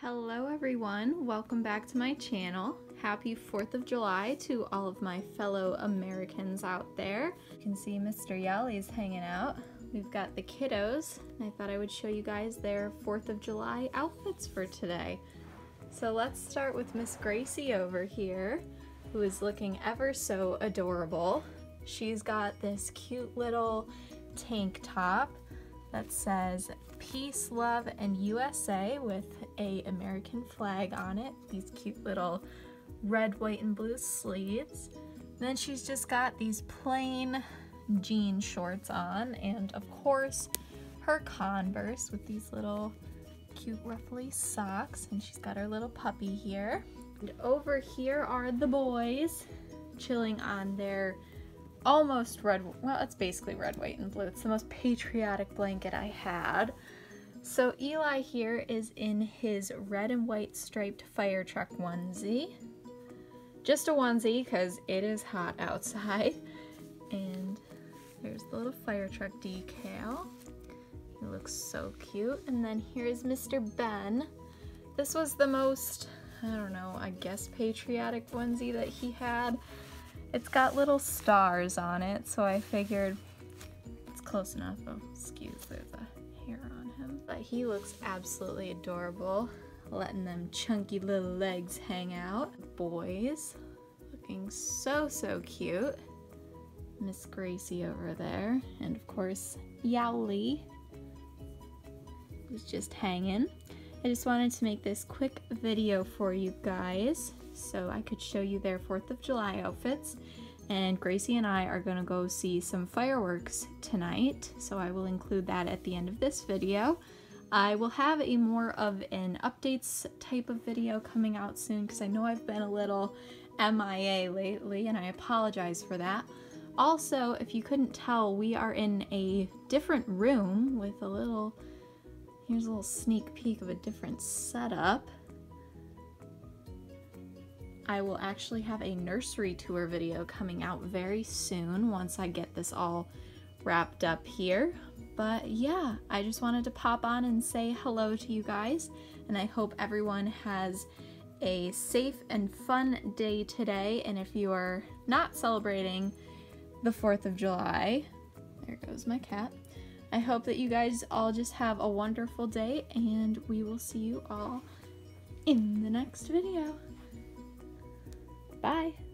Hello everyone, welcome back to my channel. Happy 4th of July to all of my fellow Americans out there. You can see Mr. Yali's hanging out. We've got the kiddos, and I thought I would show you guys their 4th of July outfits for today. So let's start with Miss Gracie over here, who is looking ever so adorable. She's got this cute little tank top that says Peace, Love, and USA with a American flag on it. These cute little red, white, and blue sleeves. Then she's just got these plain jean shorts on, and of course her Converse with these little cute ruffly socks, and she's got her little puppy here. And over here are the boys chilling on their almost red, well, it's basically red, white, and blue. It's the most patriotic blanket I had. So Eli here is in his red and white striped fire truck onesie. Just a onesie because it is hot outside. And there's the little fire truck decal. He looks so cute. And then here's Mr. Ben. This was the most, I don't know, I guess patriotic onesie that he had. It's got little stars on it, so I figured it's close enough. Oh, excuse, there's a hair on him. But he looks absolutely adorable, letting them chunky little legs hang out. Boys, looking so, so cute. Miss Gracie over there, and of course, Yowli, who's just hanging. I just wanted to make this quick video for you guys so I could show you their 4th of July outfits. And Gracie and I are gonna go see some fireworks tonight, so I will include that at the end of this video. I will have a more of an updates type of video coming out soon because I know I've been a little MIA lately, and I apologize for that. Also, if you couldn't tell, we are in a different room with a little, here's a little sneak peek of a different setup. I will actually have a nursery tour video coming out very soon once I get this all wrapped up here. But yeah, I just wanted to pop on and say hello to you guys, and I hope everyone has a safe and fun day today. And if you are not celebrating the 4th of July, there goes my cat, I hope that you guys all just have a wonderful day, and we will see you all in the next video. Bye!